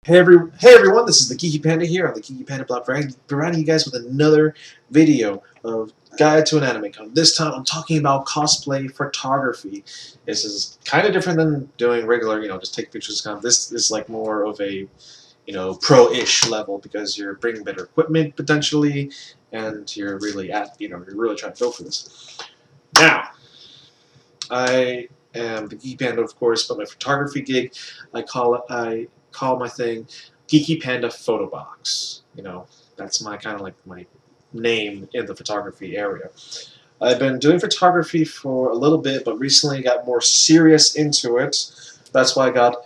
Hey everyone, this is the Geeky Panda here on the Geeky Panda blog, providing you guys with another video of Guide to an Anime Con. This time I'm talking about cosplay photography. This is kind of different than doing regular, just take pictures kind of. This is like more of a, pro-ish level because you're bringing better equipment potentially, and you're really you're really trying to go for this. Now, I am the Geeky Panda, of course, but my photography gig, I call my thing Geeky Panda Photo Box. That's my kind of like my name in the photography area. I've been doing photography for a little bit, but recently got more serious into it. That's why I got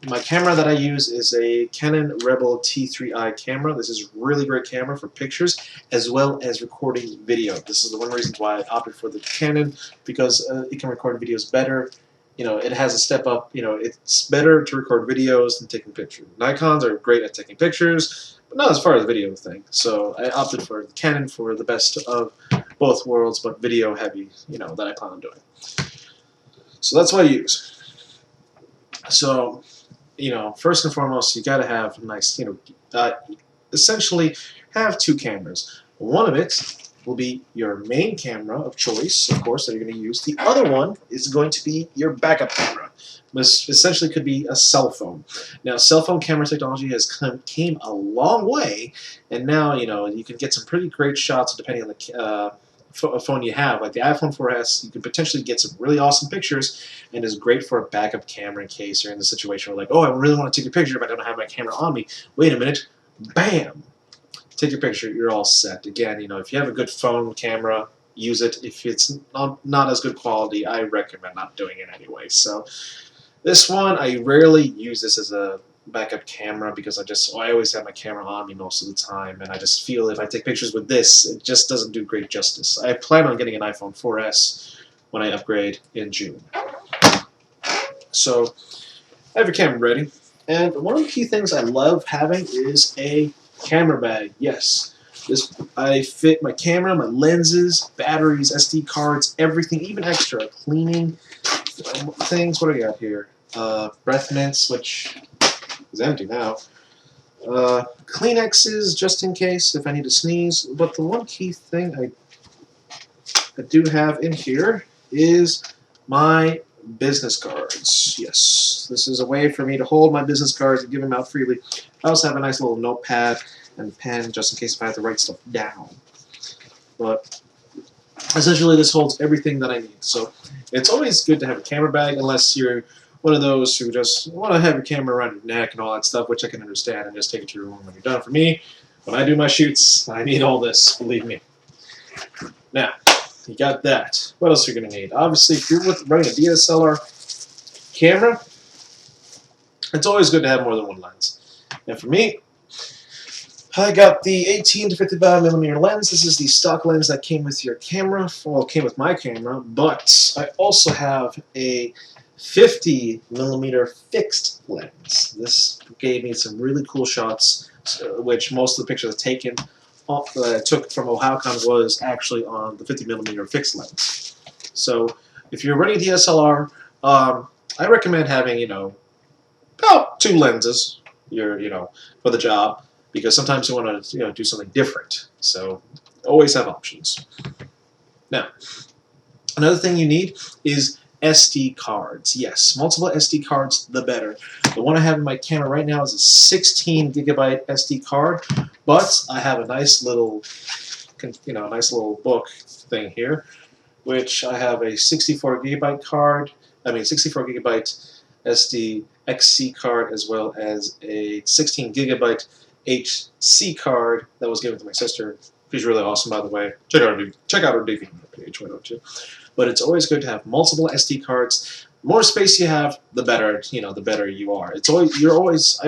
my camera that I use is a Canon Rebel T3i camera. This is a really great camera for pictures as well as recording video. This is the one reason why I opted for the Canon, because it can record videos better. It has a step up. It's better to record videos than taking pictures. Nikons are great at taking pictures, but not as far as the video thing. So I opted for the Canon for the best of both worlds, but video heavy, that I plan on doing. So that's what I use. So, first and foremost, you got to have nice, essentially have two cameras. One of it will be your main camera of choice, of course, that you're going to use. The other one is going to be your backup camera, which essentially could be a cell phone. Now, cell phone camera technology has came a long way, and now, you can get some pretty great shots depending on the phone you have. Like the iPhone 4S, you can potentially get some really awesome pictures, and is great for a backup camera in case you're in the situation where, like, oh, I really want to take a picture, but I don't have my camera on me. Wait a minute, bam! Take your picture, you're all set. Again, if you have a good phone camera, use it. If it's not as good quality, I recommend not doing it anyway. So this one, I rarely use this as a backup camera because I always have my camera on me most of the time, and I just feel if I take pictures with this, it just doesn't do great justice. I plan on getting an iPhone 4S when I upgrade in June. So I have your camera ready, and one of the key things I love having is a camera bag. Yes, I fit my camera, my lenses, batteries, SD cards, everything, even extra cleaning things. What do we got here? Breath mints, which is empty now. Kleenexes, just in case if I need to sneeze. But the one key thing I do have in here is my business cards. Yes, this is a way for me to hold my business cards and give them out freely. I also have a nice little notepad and pen just in case if I have to write stuff down. But essentially this holds everything that I need. So it's always good to have a camera bag unless you're one of those who just want to have your camera around your neck and all that stuff, which I can understand, and just take it to your room when you're done. For me, when I do my shoots, I need all this, believe me. Now, you got that. What else are you going to need? Obviously, if you're running a DSLR camera, it's always good to have more than one lens. And for me, I got the 18 to 55mm lens. This is the stock lens that came with your camera. Well, it came with my camera, but I also have a 50mm fixed lens. This gave me some really cool shots, which most of the pictures I took from OhioCon was actually on the 50mm fixed lens. So if you're running DSLR, I recommend having, about two lenses, for the job, because sometimes you want to, do something different. So always have options. Now, another thing you need is SD cards. Yes, multiple SD cards, the better. The one I have in my camera right now is a 16GB SD card, but I have a nice little, book thing here, which I have a 64GB SD XC card, as well as a 16GB HC card that was given to my sister. She's really awesome, by the way. Check out her DVD page, why don't you? But it's always good to have multiple SD cards. The more space you have, the better. The better you are. I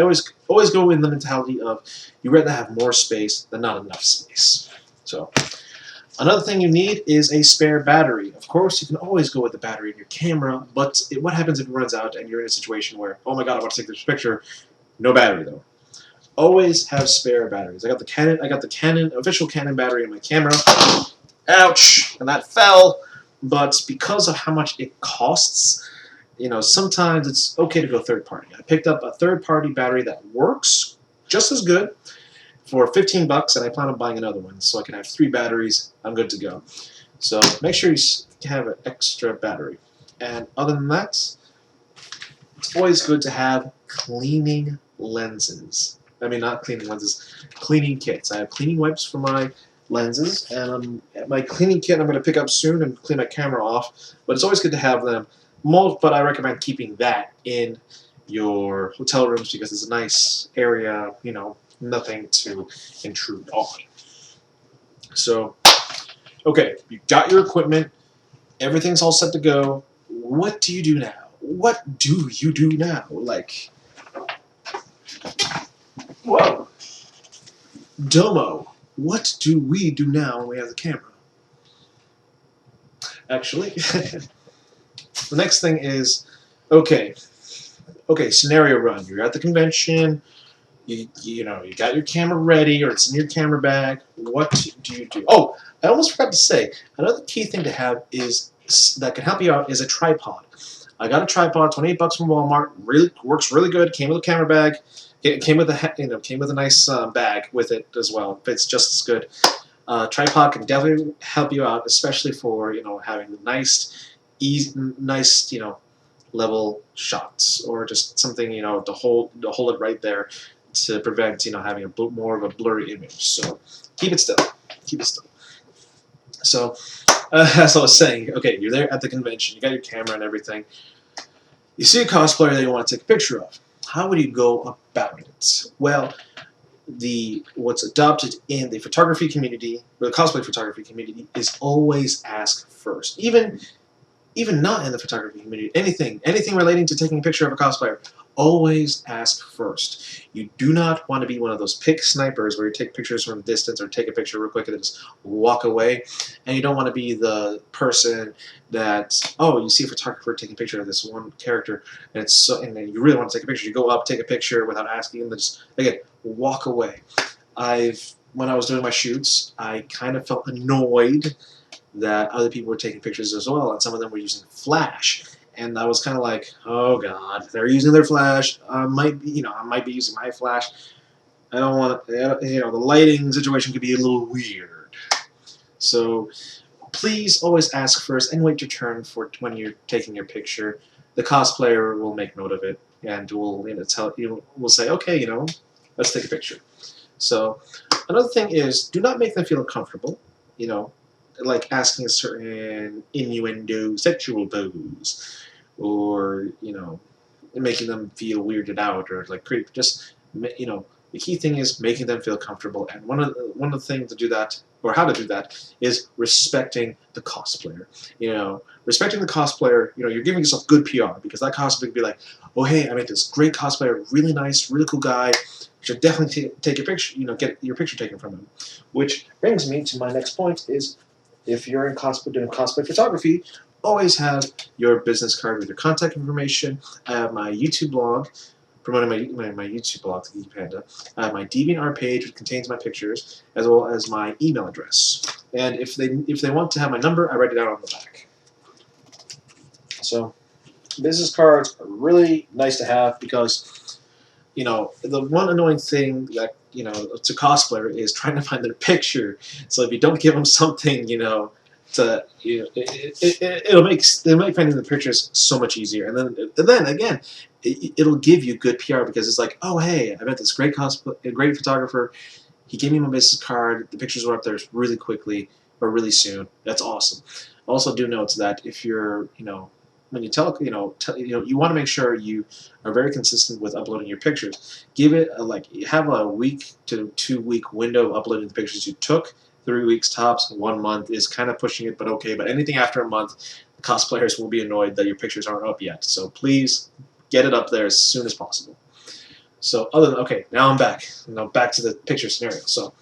always go in the mentality of you rather have more space than not enough space. So another thing you need is a spare battery. Of course, you can always go with the battery in your camera, but what happens if it runs out and you're in a situation where, oh my god, I want to take this picture, no battery though. Always have spare batteries. I got the Canon official Canon battery in my camera. Ouch! And that fell. But because of how much it costs, sometimes it's okay to go third party. I picked up a third party battery that works just as good for 15 bucks, and I plan on buying another one so I can have 3 batteries. I'm good to go. So make sure you have an extra battery. And other than that, it's always good to have cleaning lenses. I mean, not cleaning lenses, cleaning kits. I have cleaning wipes for my lenses, and my cleaning kit I'm going to pick up soon and clean my camera off. But it's always good to have them. But I recommend keeping that in your hotel rooms because it's a nice area, nothing to intrude on. So, okay, you got your equipment, everything's all set to go. What do you do now? What do you do now? Like, whoa, Domo, what do we do now when we have the camera? Actually, the next thing is, okay, scenario run. You're at the convention. You got your camera ready, or it's in your camera bag. What do you do? Oh, I almost forgot to say, another key thing to have is that can help you out is a tripod. I got a tripod, 28 bucks from Walmart. Really works really good. Came with a camera bag. It came with a nice bag with it as well. Fits just as good. Tripod can definitely help you out, especially for having nice, level shots, or just something to hold it right there to prevent having more of a blurry image. So keep it still. Keep it still. So as I was saying, okay, you're there at the convention. You got your camera and everything. You see a cosplayer that you want to take a picture of. How would you go about it? Well, what's adopted in the photography community, or the cosplay photography community, is always ask first. Even not in the photography community, anything relating to taking a picture of a cosplayer, always ask first. You do not want to be one of those pick snipers where you take pictures from a distance or take a picture real quick and then just walk away. And you don't want to be the person that, you see a photographer taking a picture of this one character, and and then you really want to take a picture. You go up, take a picture without asking, and then just, again, walk away. When I was doing my shoots, I kind of felt annoyed that other people were taking pictures as well, and some of them were using flash, and I was kind of like, oh god, they're using their flash. I might be using my flash. I don't want the lighting situation could be a little weird. So please always ask first and wait your turn for when you're taking your picture. The cosplayer will make note of it and will will say, okay, let's take a picture. So another thing is, do not make them feel uncomfortable. Like asking a certain innuendo sexual pose, or making them feel weirded out or like creep. Just the key thing is making them feel comfortable. And one of the things to do that, or how to do that, is respecting the cosplayer. Respecting the cosplayer. You're giving yourself good PR, because that cosplayer could be like, oh hey, I met this great cosplayer, really nice, really cool guy. You should definitely take a picture. Get your picture taken from him. Which brings me to my next point is, if you're in doing cosplay photography, always have your business card with your contact information. I have my YouTube blog, promoting my YouTube blog, The Geeky Panda. I have my DeviantArt page, which contains my pictures, as well as my email address. And if they want to have my number, I write it out on the back. So business cards are really nice to have, because the one annoying thing that to cosplayer is trying to find their picture. So if you don't give them something, it'll make finding the pictures so much easier. And then again, it'll give you good PR, because it's like, oh hey, I met this great photographer. He gave me my business card. The pictures were up there really quickly or really soon. That's awesome. Also, do note that if you're when you you want to make sure you are very consistent with uploading your pictures. Give it have a week to 2 week window of uploading the pictures you took. 3 weeks tops. 1 month is kind of pushing it, but okay. But anything after a month, cosplayers will be annoyed that your pictures aren't up yet. So please get it up there as soon as possible. So now I'm back. Back to the picture scenario. So,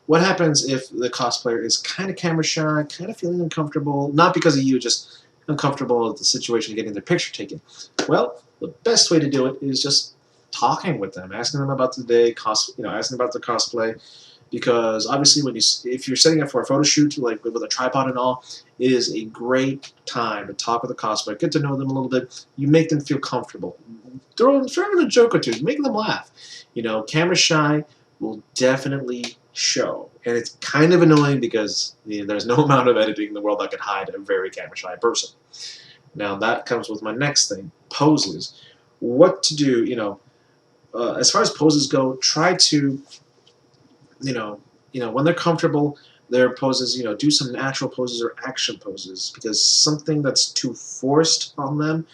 what happens if the cosplayer is kind of camera shy, kind of feeling uncomfortable, not because of you, just uncomfortable with the situation of getting their picture taken? Well, the best way to do it is just talking with them, asking them about the day, asking about their cosplay, because obviously if you're setting up for a photo shoot like with a tripod and all, it is a great time to talk with a cosplayer, get to know them a little bit. You make them feel comfortable. Throw in a joke or two, make them laugh. Camera shy will definitely show, and it's kind of annoying because there's no amount of editing in the world that can hide a very camera shy person. Now that comes with my next thing: poses. What to do? As far as poses go, try to when they're comfortable, their poses, do some natural poses or action poses, because something that's too forced on them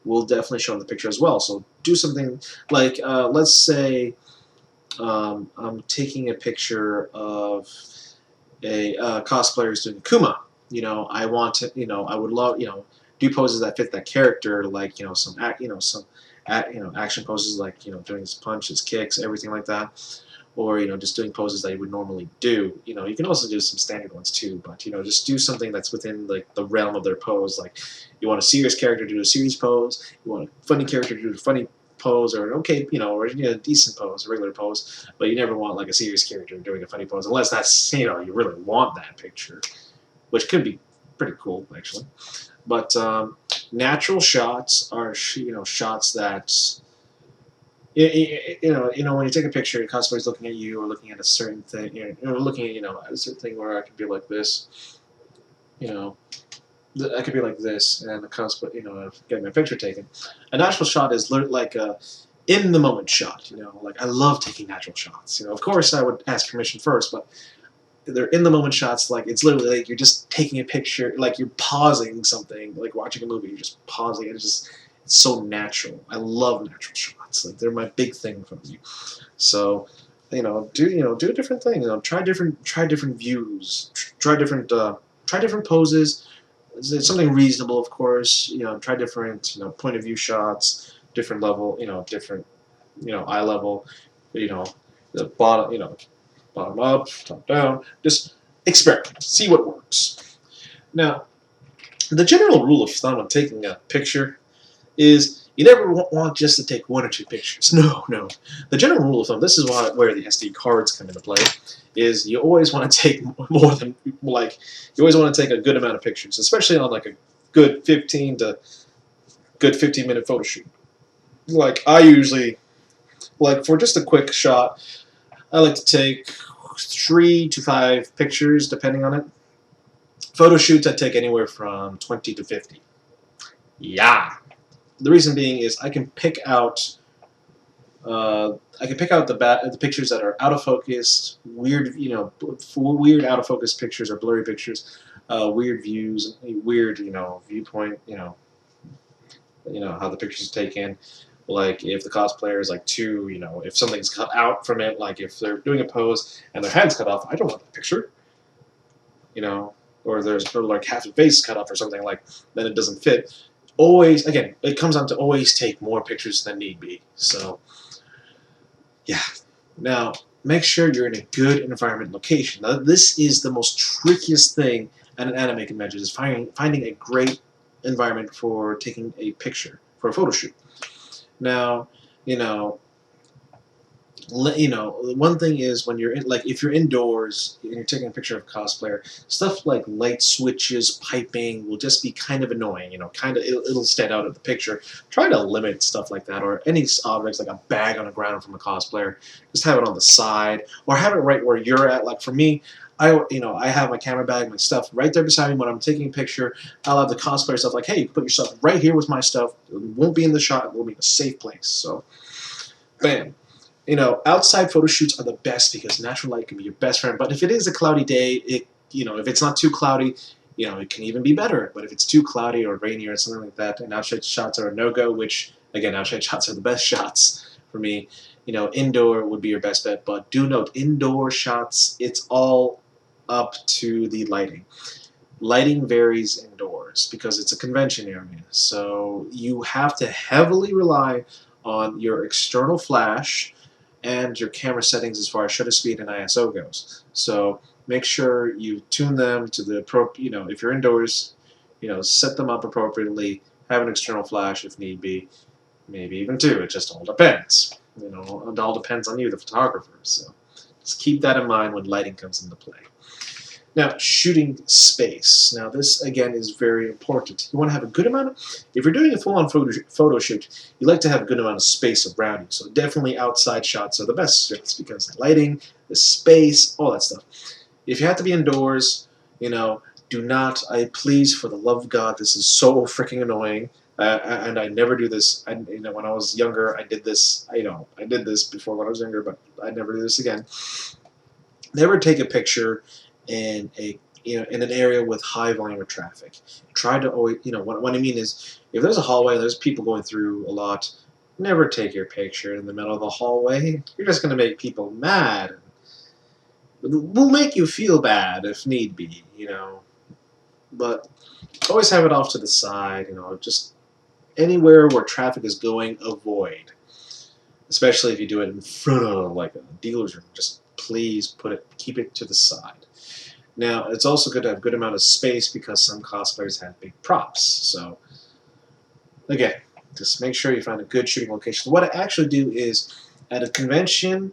will definitely show in the picture as well. So do something like, let's say I'm taking a picture of a cosplayer who's doing Kuma. I want to, I would love, do poses that fit that character, like, action poses, like, doing his punches, kicks, everything like that. Or just doing poses that you would normally do. You can also do some standard ones too, but just do something that's within like the realm of their pose. Like you want a serious character to do a serious pose, you want a funny character to do a funny pose, or or a decent pose, a regular pose, but you never want like a serious character doing a funny pose, unless that's you really want that picture, which could be pretty cool actually. But natural shots are shots that when you take a picture, the cosplayer's looking at you or looking at a certain thing, looking at at a certain thing where I could be like this, I could be like this, and the cosplay, getting my picture taken. A natural shot is like a in the moment shot. Like I love taking natural shots. Of course I would ask permission first, but they're in the moment shots. Like it's literally like you're just taking a picture, like you're pausing something, like watching a movie. You're just pausing. It's so natural. I love natural shots. Like they're my big thing for me. So, do a different thing. Try different views. Try different poses. It's something reasonable, of course. Try different point of view shots, different level. Different eye level. The bottom. Bottom up, top down. Just experiment. See what works. Now, the general rule of thumb when taking a picture is you never want just to take one or two pictures. No, no. The general rule of thumb, this is where the SD cards come into play, is you always want to take more than, you always want to take a good amount of pictures, especially on like a good 15-minute photo shoot. Like I usually, for just a quick shot, I like to take 3 to 5 pictures, depending on it. Photo shoots, I take anywhere from 20 to 50. Yeah. The reason being is I can pick out the pictures that are out of focus, weird, weird out of focus pictures or blurry pictures, weird views, weird, viewpoint, how the pictures are taken. Like if the cosplayer is like too, if something's cut out from it, like if they're doing a pose and their head's cut off, I don't want that picture. Or there's like half the face cut off or something, like then it doesn't fit. Always, again, it comes down to always take more pictures than need be. So, yeah. Now, make sure you're in a good environment and location. Now, this is the most trickiest thing at an anime convention, is finding a great environment for taking a picture for a photo shoot. Now, one thing is when you're if you're indoors and you're taking a picture of a cosplayer, stuff like light switches, piping will just be kind of annoying. It'll stand out of the picture. Try to limit stuff like that, or any objects like a bag on the ground from a cosplayer. Just have it on the side, or have it right where you're at. Like for me, I have my camera bag, my stuff right there beside me when I'm taking a picture. I'll have the cosplayer stuff like, hey, you put your stuff right here with my stuff. It won't be in the shot. It will be in a safe place. So, bam. Outside photo shoots are the best because natural light can be your best friend. But if it is a cloudy day, if it's not too cloudy, it can even be better. But if it's too cloudy or rainy or something like that, and outside shots are a no-go, which, again, outside shots are the best shots for me. Indoor would be your best bet. But do note, indoor shots, it's all up to the lighting. Lighting varies indoors because it's a convention area. So you have to heavily rely on your external flash and your camera settings as far as shutter speed and ISO goes. So make sure you tune them to the appropriate, if you're indoors, set them up appropriately, have an external flash if need be, maybe even 2, it just all depends. It all depends on you, the photographer. So Just keep that in mind when lighting comes into play. Now, shooting space. Now, this, again, is very important. You want to have a good amount of, if you're doing a full-on photo shoot, you like to have a good amount of space around you. So definitely outside shots are the best shots because the lighting, the space, all that stuff. If you have to be indoors, you know, do not, please, for the love of God, this is so freaking annoying. And I never do this. When I was younger, I did this. I did this before when I was younger, but I never do this again. Never take a picture in in an area with high volume of traffic. Try to always, what I mean is, if there's a hallway and there's people going through a lot, never take your picture in the middle of the hallway. You're just going to make people mad. We'll make you feel bad if need be, but always have it off to the side, just anywhere where traffic is going, avoid. Especially if you do it in front of like a dealer's room, just please keep it to the side. Now, it's also good to have a good amount of space because some cosplayers have big props. So, again, just make sure you find a good shooting location. What I actually do is, at a convention,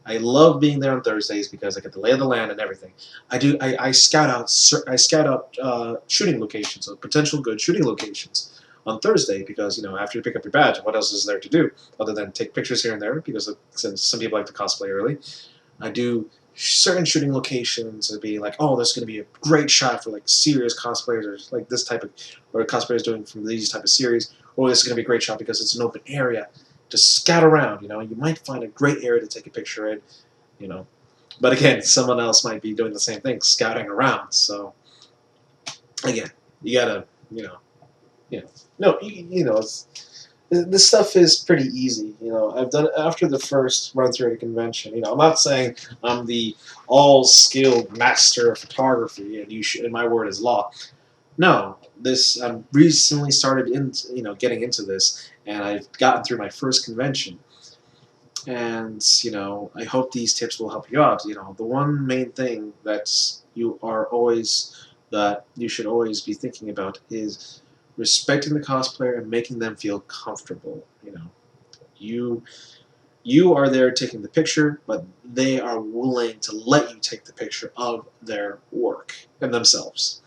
I love being there on Thursdays because I get the lay of the land and everything. I scout out shooting locations, so potential good shooting locations on Thursday because after you pick up your badge, what else is there to do other than take pictures here and there? Because since some people like to cosplay early, I do certain shooting locations to be like, oh, there's going to be a great shot for like serious cosplayers or like this type of, or cosplayers doing from these type of series, or this is going to be a great shot because it's an open area. Just scout around, you might find a great area to take a picture in, but again, someone else might be doing the same thing, scouting around. So again, you gotta, this stuff is pretty easy. I've done it after the first run through at a convention. I'm not saying I'm the all-skilled master of photography and my word is law. No, I've recently started getting into this, and I've gotten through my first convention. And I hope these tips will help you out. The one main thing that you should always be thinking about is respecting the cosplayer and making them feel comfortable. You are there taking the picture, but they are willing to let you take the picture of their work and themselves.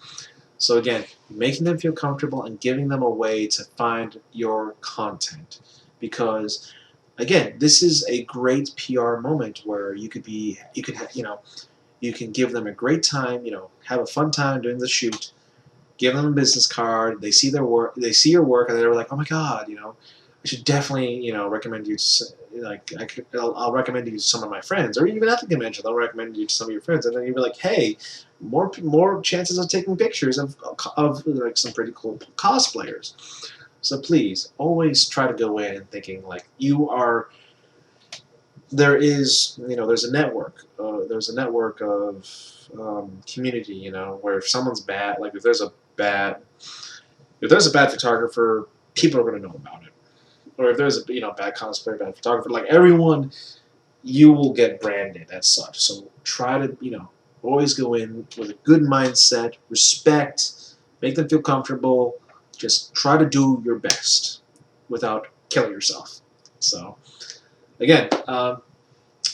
So again, making them feel comfortable and giving them a way to find your content. Because again, this is a great PR moment where you can give them a great time, have a fun time doing the shoot, give them a business card, they see their work, they see your work, and they're like, oh my god, I should definitely, recommend you to, I'll recommend you to some of my friends, or even at the convention, I'll recommend you to some of your friends, and then you'll be like, hey, more chances of taking pictures of like some pretty cool cosplayers. So please, always try to go in thinking like there's a network of community, where if someone's bad, like if there's a bad photographer, people are going to know about it. Or if there's a bad cosplayer, bad photographer, like everyone, you will get branded as such. So try to always go in with a good mindset, respect, make them feel comfortable. Just try to do your best without killing yourself. So again,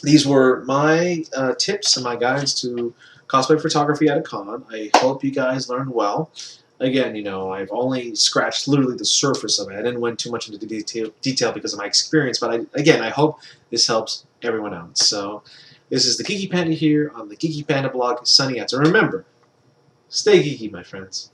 these were my tips and my guides to cosplay photography at a con. I hope you guys learned well. Again, I've only scratched literally the surface of it. I didn't went too much into detail because of my experience, but I hope this helps everyone out. So, this is the Geeky Panda here on the Geeky Panda blog, signing out. So remember, stay geeky, my friends.